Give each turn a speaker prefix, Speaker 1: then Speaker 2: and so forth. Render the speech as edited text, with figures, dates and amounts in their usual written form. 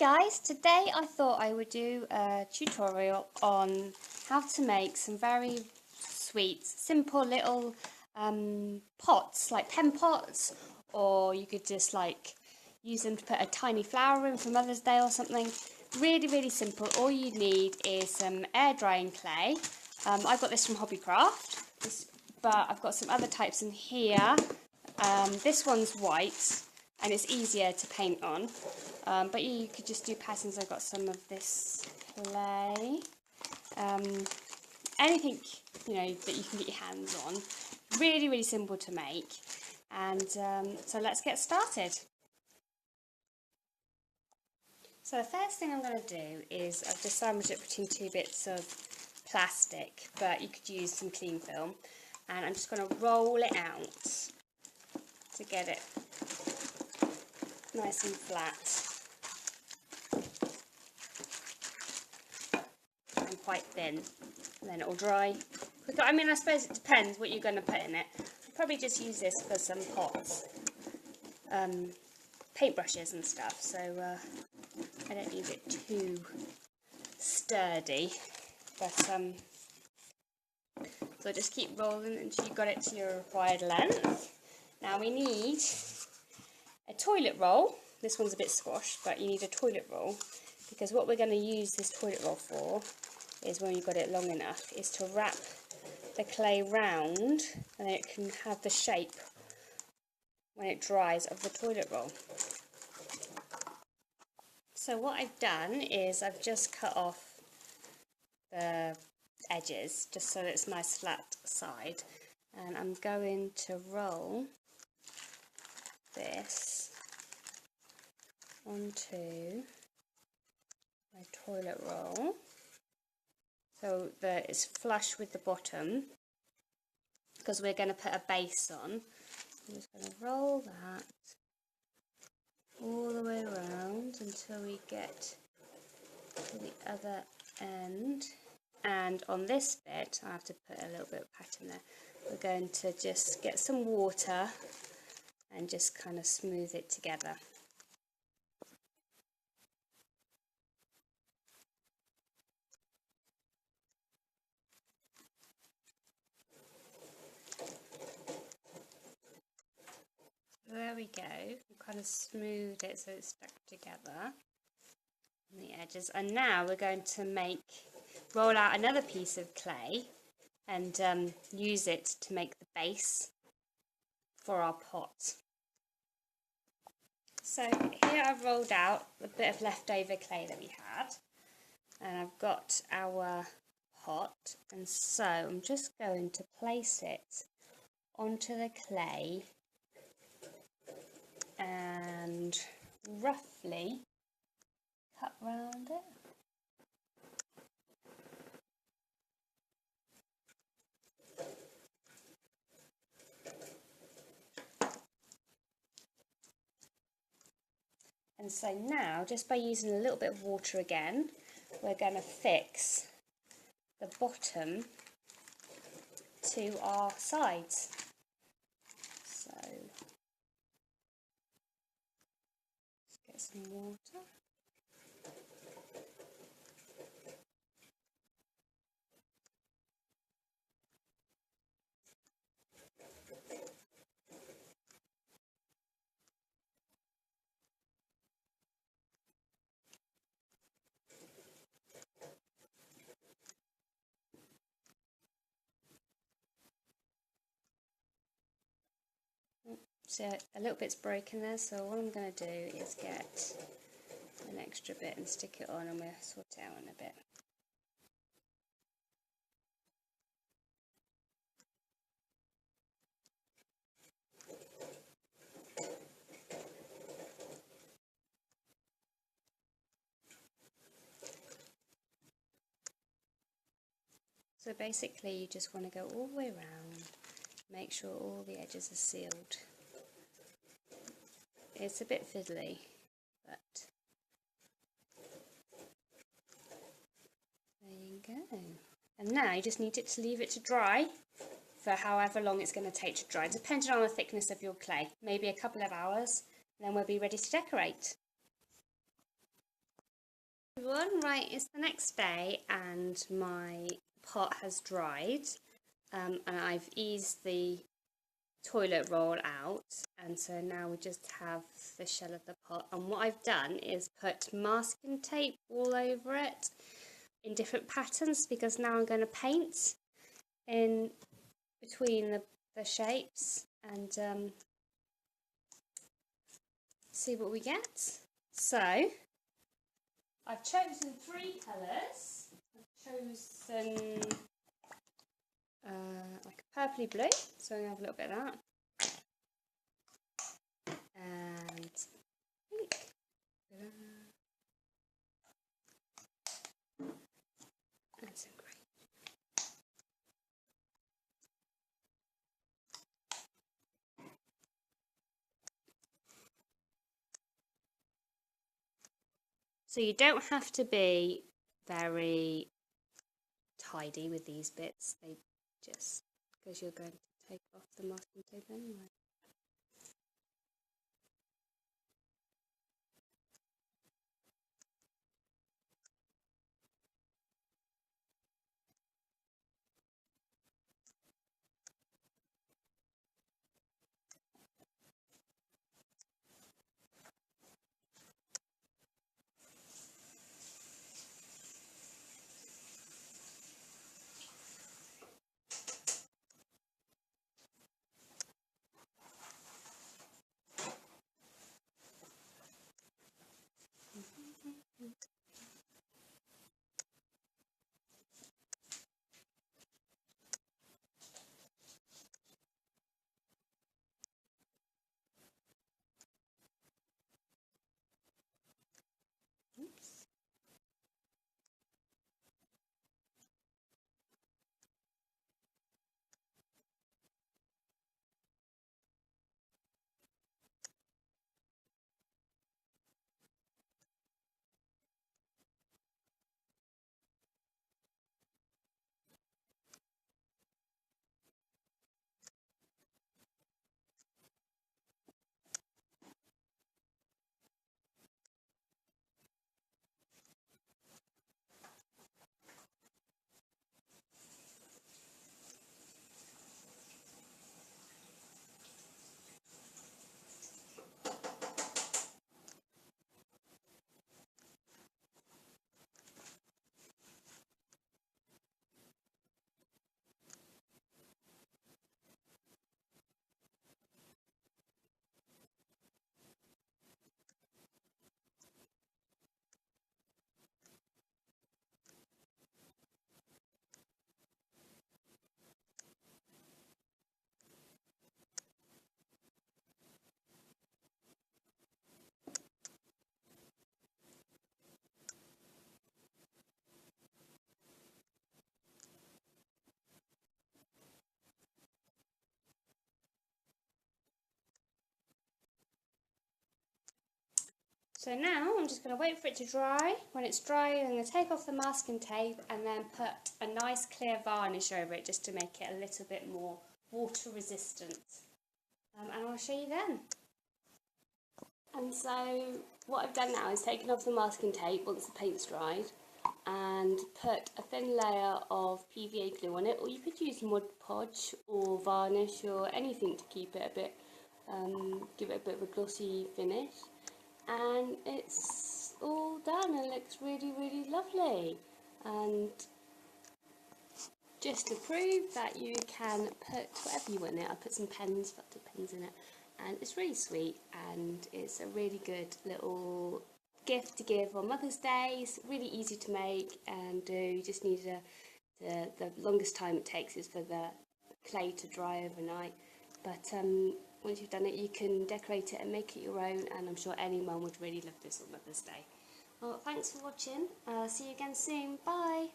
Speaker 1: guys, today I thought I would do a tutorial on how to make some very sweet, simple little pots, like pen pots, or you could just like use them to put a tiny flower in for Mother's Day or something. Really, really simple. All you need is some air drying clay. I got this from Hobbycraft, but I've got some other types in here. This one's white and it's easier to paint on, but you could just do patterns. I've got some of this clay, anything that you can get your hands on. Really, really simple to make, and so let's get started. So the first thing I'm going to do is I've just sandwiched it between two bits of plastic, but you could use some cling film, and I'm just going to roll it out to get it nice and flat and quite thin, and then it will dry quicker. I mean, I suppose it depends what you're going to put in it. I'll probably just use this for some pots, paintbrushes and stuff, so I don't need it too sturdy, but so just keep rolling until you got it to your required length. Now we need a toilet roll. This one's a bit squashed, but you need a toilet roll, because what we're going to use this toilet roll for is, when you've got it long enough, is to wrap the clay round, and then it can have the shape when it dries of the toilet roll. So what I've done is I've just cut off the edges just so that it's nice flat side, and I'm going to roll this onto my toilet roll so that it's flush with the bottom, because we're going to put a base on. I'm just going to roll that all the way around until we get to the other end, and on this bit I have to put a little bit of pattern there. We're going to just get some water and just kind of smooth it together. There we go. We kind of smoothed it so it's stuck together on the edges, and now we're going to roll out another piece of clay and use it to make the base for our pot. So here I've rolled out a bit of leftover clay that we had, and I've got our pot, and so I'm just going to place it onto the clay and roughly cut round it. And so now, just by using a little bit of water again, we're going to fix the bottom to our sides. So, let's get some water. So a little bit's broken there, so what I'm going to do is get an extra bit and stick it on, and we'll sort it out in a bit. So basically you just want to go all the way around, make sure all the edges are sealed. It's a bit fiddly, but there you go. And now you just need to leave it to dry for however long it's going to take to dry, depending on the thickness of your clay. Maybe a couple of hours, and then we'll be ready to decorate. Everyone, right, it's the next day and my pot has dried, and I've eased the toilet roll out, and so now we just have the shell of the pot. And what I've done is put masking tape all over it in different patterns, because now I'm going to paint in between the shapes and see what we get. So I've chosen 3 colours. I've chosen like a purpley blue, so I'm going to have a little bit of that, and pink, and some green. So you don't have to be very tidy with these bits, they just, because you're going to take off the masking tape anyway. Oops. So now I'm just going to wait for it to dry. When it's dry, I'm going to take off the masking tape and then put a nice clear varnish over it, just to make it a little bit more water resistant. And I'll show you then. And so what I've done now is taken off the masking tape once the paint's dried and put a thin layer of PVA glue on it, or you could use Mod Podge or varnish or anything to keep it a bit, give it a bit of a glossy finish. And it's all done and looks really, really lovely. And just to prove that you can put whatever you want in it, I put some pens, felt pens in it, and it's really sweet, and it's a really good little gift to give on Mother's Day. It's really easy to make and do. You just need the longest time it takes is for the clay to dry overnight, but once you've done it, you can decorate it and make it your own, and I'm sure any mum would really love this on Mother's Day. Well, thanks for watching. See you again soon. Bye.